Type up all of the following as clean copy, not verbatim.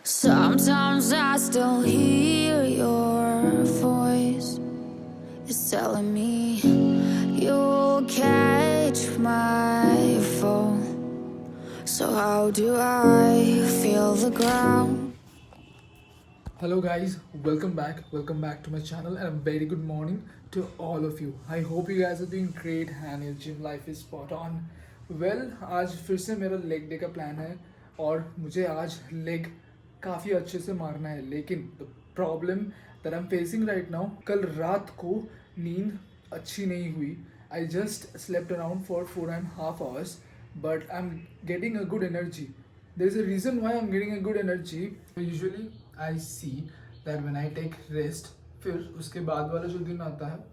Sometimes I still hear your voice. It's telling me you'll catch my fall. So how do I feel the ground? Hello guys, welcome back to my channel and a very good morning to all of you. I hope you guys are doing great and your gym life is spot on. Well, आज फिर से मेरा leg day का plan है और मुझे आज leg काफ़ी अच्छे से मारना है, लेकिन the problem that I am facing right now, कल रात को नींद अच्छी नहीं हुई. I just slept around for 4.5 hours, but I'm getting a good energy. There is a reason why I'm getting a good energy. Usually I see that when I take rest, फिर उसके बाद वाला जो दिन आता है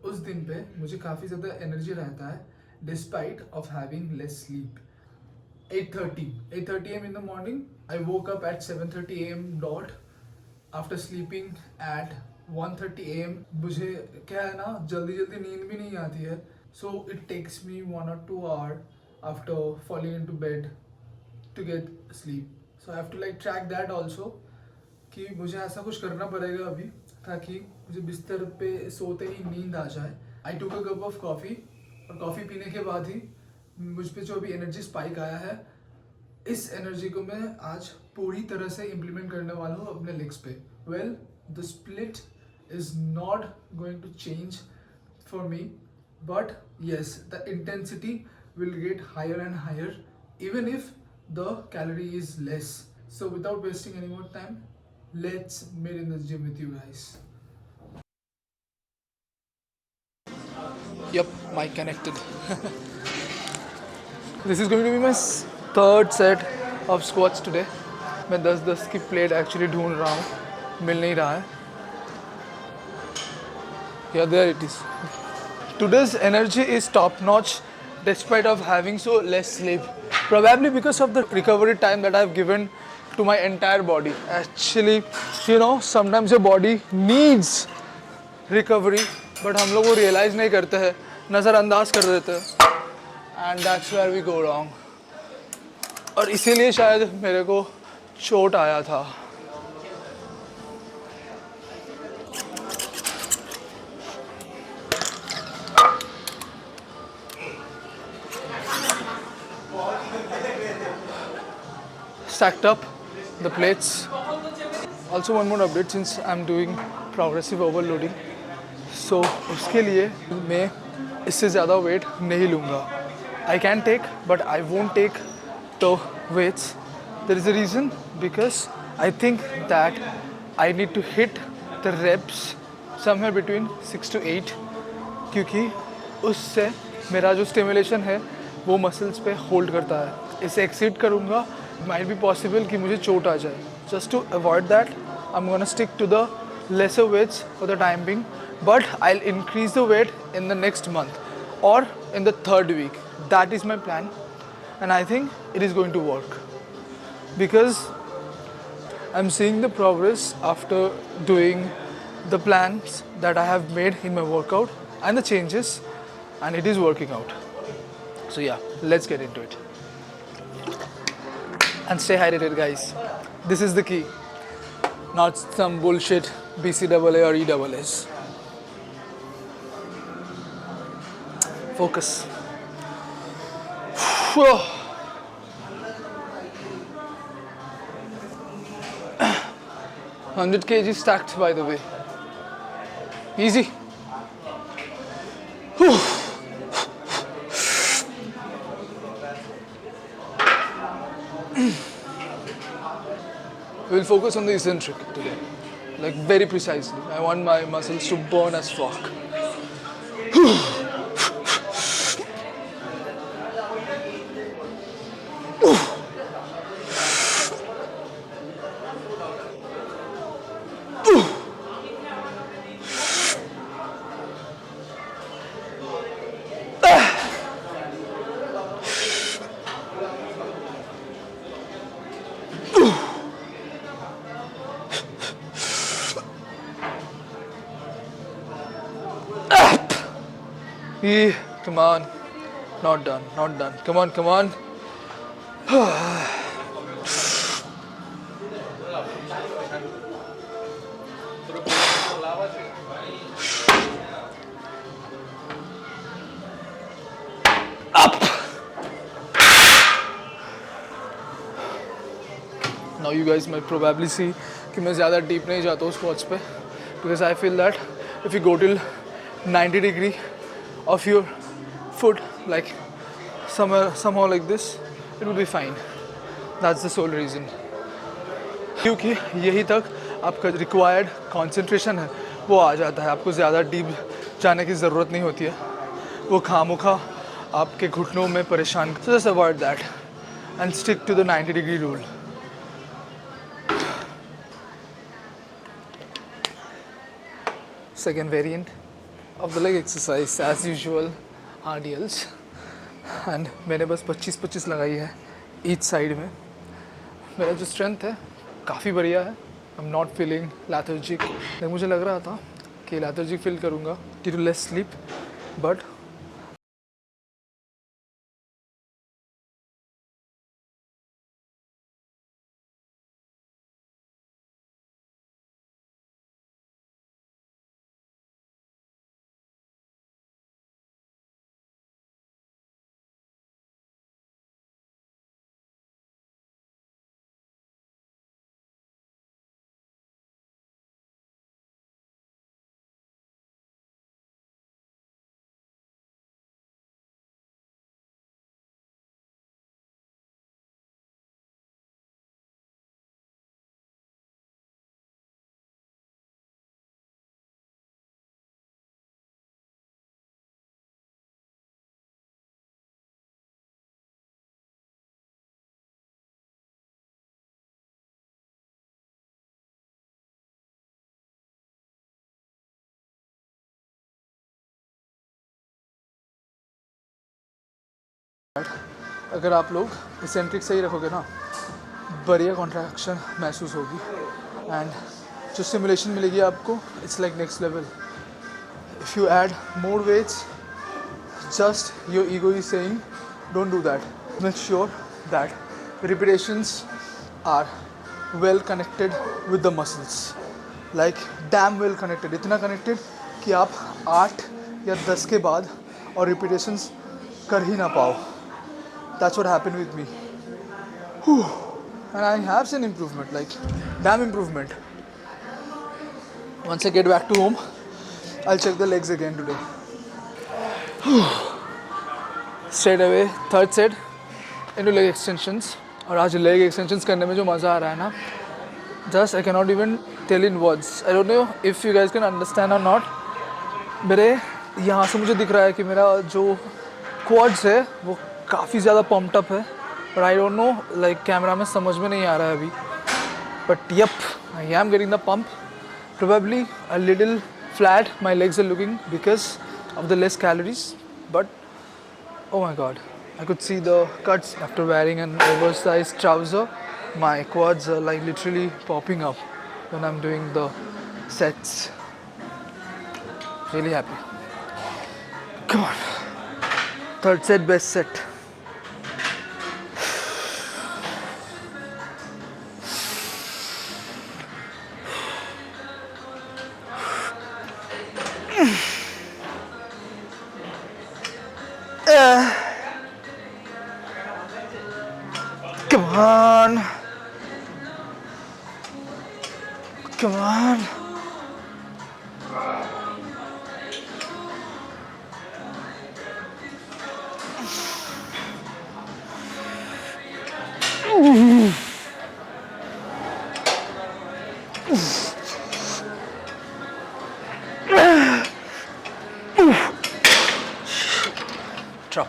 उस दिन पे मुझे काफ़ी ज़्यादा एनर्जी रहता है despite of having less sleep. 8:30 a.m. in the morning. I woke up at 7:30 a.m. dot after sleeping at 1:30 a.m. मुझे क्या है ना, जल्दी जल्दी नींद भी नहीं आती है, so it takes me 1 or 2 hour after falling into bed to get sleep. So I have to like track that also कि मुझे ऐसा कुछ करना पड़ेगा अभी ताकि मुझे बिस्तर पे सोते ही नींद आ जाए. आई टुक अ कप ऑफ कॉफ़ी और कॉफ़ी पीने के बाद ही मुझ पे जो अभी एनर्जी स्पाइक आया है, इस एनर्जी को मैं आज पूरी तरह से इम्प्लीमेंट करने वाला हूँ अपने लेग्स पे. Well, the split is not going to change for me, but yes, the intensity will get higher and higher even if the calorie is less. So without wasting any more time, let's meet in the gym with you guys. Yep, mic connected. This is going to be my third set of squats today. मैं 10-10 की plate actually ढूंढ रहा हूँ, मिल नहीं रहा है. Yeah, there it is. Today's energy is top notch despite of having so less sleep, probably because of the recovery time that I've given to my entire body. Actually, you know, sometimes your body needs recovery, but हम लोग वो realize नहीं करते हैं, नज़रअंदाज कर देते हैं, and that's where we go wrong. और इसीलिए शायद मेरे को चोट आया था. Stacked up the plates. Also one more update, since I'm doing progressive overloading, so उसके लिए मैं इससे ज़्यादा weight नहीं लूँगा. I can take, but I won't take the weights. There is a reason, because I think that I need to hit the reps somewhere between 6 to 8, क्योंकि उससे मेरा जो स्टिमुलेशन है वो मसल्स पे होल्ड करता है. इसे एक्सीड करूँगा, might be possible कि मुझे चोट आ जाए. Just to avoid that, I'm gonna stick to the lesser weights for the time being, but I'll increase the weight in the next month or in the third week. That is my plan, and I think it is going to work because I'm seeing the progress after doing the plans that I have made in my workout and the changes, and it is working out. So yeah, let's get into it. And stay hydrated, guys. This is the key, not some bullshit BCAA or EAAs. Focus. 100 kg stacked, by the way. Easy. Whew. We'll focus on the eccentric today, like very precisely. I want my muscles to burn as fuck. Come on. Not done, not done. Come on, come on. Now you guys might probably see कि मैं ज़्यादा deep नहीं जाता हूँ squats पे, because I feel that if you go till 90 degree of your foot, like somehow like this, it will be fine. That's the sole reason. क्योंकि यही तक आपका रिक्वायर्ड कंसंट्रेशन है वो आ जाता है, आपको ज़्यादा डीप जाने की ज़रूरत नहीं होती है, वो खामोखा आपके घुटनों में परेशान. So just avoid that and stick to the 90 degree rule. Second variant of the leg exercise as usual RDLs, and मैंने बस 25-25 लगाई है ईच साइड में. मेरा जो स्ट्रेंथ है काफ़ी बढ़िया है. I am not feeling lethargic. मुझे लग रहा था कि लैथर्जिक फील करूँगा due to less sleep, but अगर आप लोग इसेंट्रिक सही रखोगे ना, बढ़िया कॉन्ट्रैक्शन महसूस होगी एंड जो स्टिमुलेशन मिलेगी आपको, it's like next level. If you add more weights, just your ego is saying don't do that. Make sure that repetitions are well connected with the muscles, like damn well connected. इतना connected कि आप 8 या 10 के बाद और repetitions कर ही ना पाओ. That's what happened with me. Whew. And I have seen improvement, like damn improvement. Once I get back to home, I'll check the legs again today. Straight away, third set into leg extensions. और आज leg extensions करने में जो मज़ा आ रहा है ना, just I cannot even tell in words. I don't know if you guys can understand or not. मेरे यहाँ से मुझे दिख रहा है कि मेरा जो quads है वो काफ़ी ज़्यादा पम्प्ड अप है, but I don't know, like camera में समझ में नहीं आ रहा है अभी. But yep, I am getting the pump. Probably a little flat my legs are looking because of the less calories, but oh my god, I could see the cuts after wearing an oversized trouser. My quads are like literally popping up when I'm doing the sets. Really happy. Come on. Third set, best set. Come on. Come on. Drop.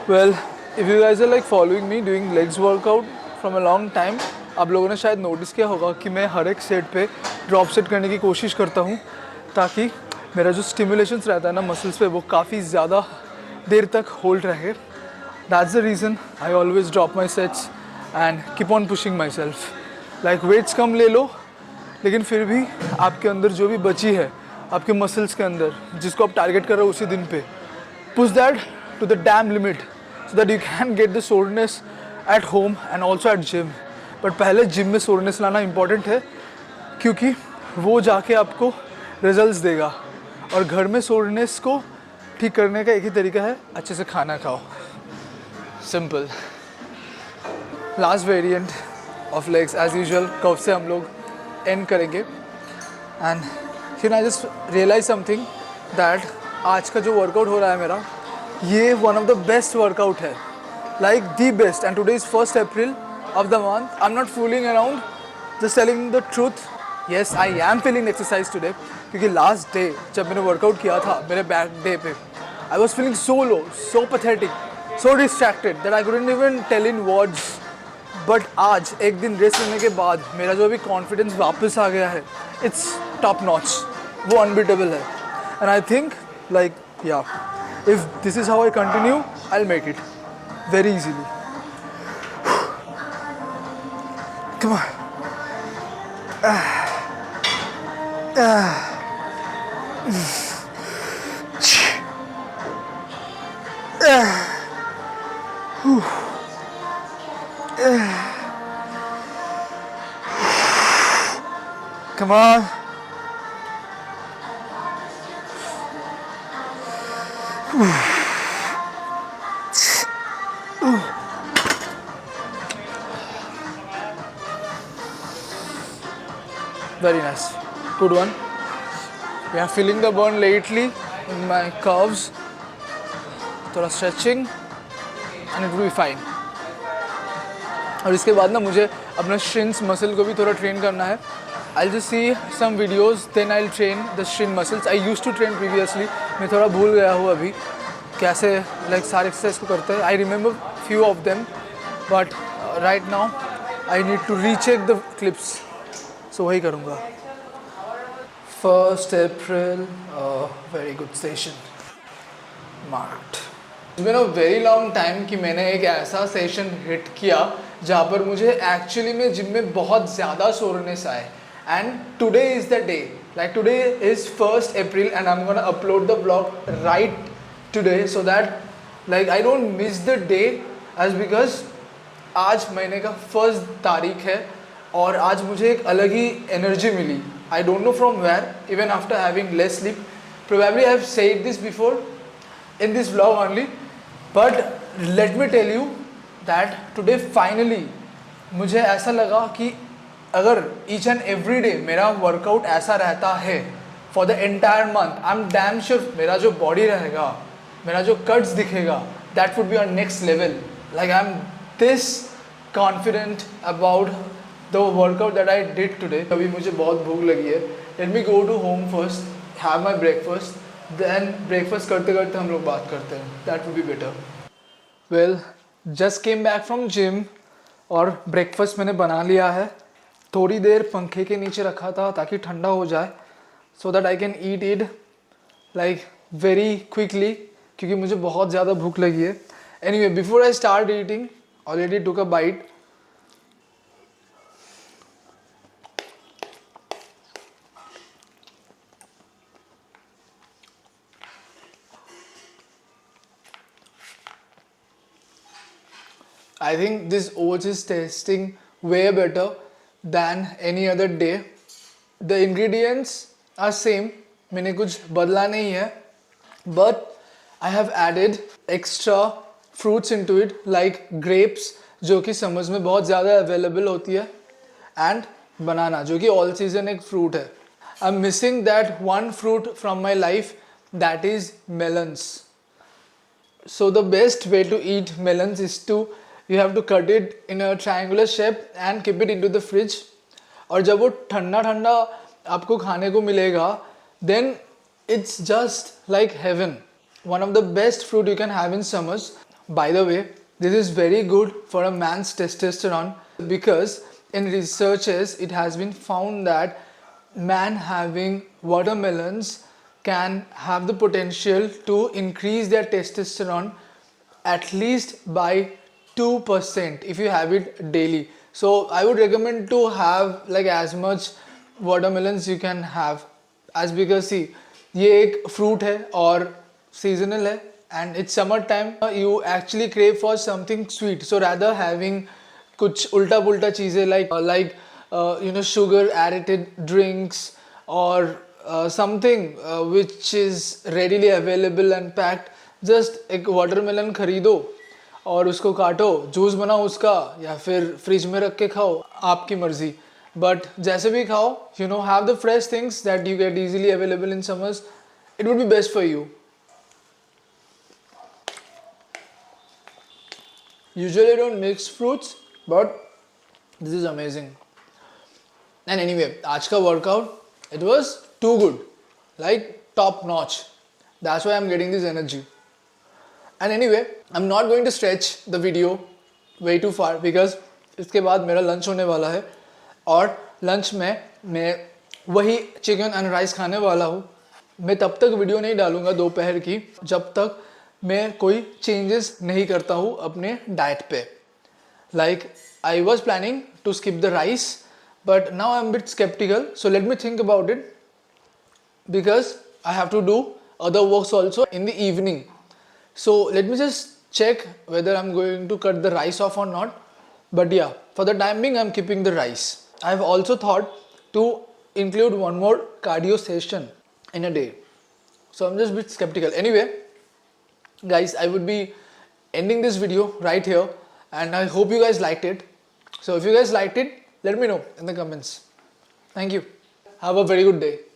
Well, if you guys are like following me doing legs workout from a long time, आप लोगों ने शायद notice किया होगा कि मैं हर एक set पे ड्रॉप सेट करने की कोशिश करता हूँ ताकि मेरा जो स्टिमुलेशंस रहता है ना मसल्स पे वो काफ़ी ज़्यादा देर तक होल्ड रहे. That's the reason I always drop my sets and keep on pushing myself. Like weights कम ले लो लेकिन फिर भी आपके अंदर जो भी बची है आपके मसल्स के अंदर जिसको आप टारगेट कर रहे हो उसी दिन पे, push that to the damn limit so that you can get the soreness at home and also at gym. But पहले जिम में सोरनेस लाना इंपॉर्टेंट है क्योंकि वो जाके आपको रिजल्ट्स देगा. और घर में सोरनेस को ठीक करने का एक ही तरीका है, अच्छे से खाना खाओ. Simple. Last variant of legs as usual curve से हम लोग एंड करेंगे. एंड फिर I just realise something that आज का जो वर्कआउट हो रहा है मेरा ये one of the best workout है, like the best. And today is 1st April of the month. I am not fooling around, just telling the truth. Yes I am feeling exercise today क्योंकि last day जब मैंने workout किया था मेरे back day पे I was feeling so low, so pathetic, so distracted that I couldn't even tell in words. But आज एक दिन रेस्ट लेने के बाद मेरा जो भी कॉन्फिडेंस वापस आ गया है, इट्स टॉप नॉच, वो अनबीटेबल है. एंड आई थिंक लाइक या if this is how I continue I will make it very easily. Come on. Come on. Very nice. Good one. We are feeling the burn lately in my calves. थोड़ा stretching and it will be fine. और इसके बाद ना मुझे अपना shins muscle को भी थोड़ा ट्रेन करना है. I'll just see some videos, then I'll train the shin muscles. I used to train previously. मैं थोड़ा भूल गया हूँ अभी कैसे like सारे exercise को करते हैं. I remember few of them, but right now I need to recheck the clips. So वही करूँगा. 1st April, very good session. Marked. It's been a very long time कि मैंने एक ऐसा सेशन हिट किया जहाँ पर मुझे एक्चुअली में जिम में बहुत ज़्यादा सोरनेस आए. And today is the day. Like today is 1st April and I'm gonna upload the vlog right today so that like I don't miss the day as because आज महीने का 1st तारीख है और आज मुझे एक अलग ही एनर्जी मिली. I don't know from where, even after having less sleep. Probably I have said this before in this vlog only, but let me tell you that today finally मुझे ऐसा लगा कि अगर ईच एंड एवरी डे मेरा workout ऐसा रहता है for the entire month, I am damn sure मेरा जो बॉडी रहेगा, मेरा जो कट्स दिखेगा, that would be on next level. Like I am this confident about the workout that I did today. अभी मुझे बहुत भूख लगी है. Let me go to home first, have my breakfast, then breakfast करते करते हम लोग बात करते हैं. That would be better. Well, just came back from gym और ब्रेकफास्ट मैंने बना लिया है. थोड़ी देर पंखे के नीचे रखा था ताकि ठंडा हो जाए so that I can eat it like very quickly क्योंकि मुझे बहुत ज़्यादा भूख लगी है. Anyway, before I start eating already took a bite. I think this oats is tasting way better than any other day. The ingredients are same. मैंने कुछ बदला नहीं है. But I have added extra fruits into it like grapes जो कि समझ में बहुत ज़्यादा available होती है and banana जो कि all season एक fruit है. I'm missing that one fruit from my life, that is melons. So the best way to eat melons is to you have to cut it in a triangular shape and keep it into the fridge. और जब वो ठंडा ठंडा आपको खाने को मिलेगा then it's just like heaven. One of the best fruit you can have in summers. By the way, this is very good for a man's testosterone because in researches it has been found that man having watermelons can have the potential to increase their testosterone at least by 2% if you have it daily. So I would recommend to have like as much watermelons you can have, as because see ये एक fruit है और seasonal है and it's summer time, you actually crave for something sweet, so rather having कुछ उल्टा पुल्टा चीज़ें like sugar added drinks or something which is readily available and packed, just एक watermelon खरीदो और उसको काटो, जूस बनाओ उसका या फिर फ्रिज में रख के खाओ, आपकी मर्जी, बट जैसे भी खाओ, have the fresh things that you get easily available in summers, it would be best for you. Usually I don't mix fruits, but this is amazing. And anyway, आज का workout, it was too good, like top notch. That's why I'm getting this energy. And anyway, I'm not going to stretch the video way too far because इसके बाद मेरा lunch होने वाला है और lunch में मैं वही chicken and rice खाने वाला हूँ. मैं तब तक वीडियो नहीं डालूँगा दोपहर की जब तक मैं कोई चेंजेस नहीं करता हूँ अपने डाइट पे. Like I was planning to skip the rice but now I am bit skeptical, so let me think about it because I have to do other works also in the evening. So let me just check whether I'm going to cut the rice off or not. But yeah, for the time being I'm keeping the rice. I've also thought to include one more cardio session in a day. So I'm just a bit skeptical. Anyway, guys, I would be ending this video right here and I hope you guys liked it. So if you guys liked it, let me know in the comments. Thank you. Have a very good day.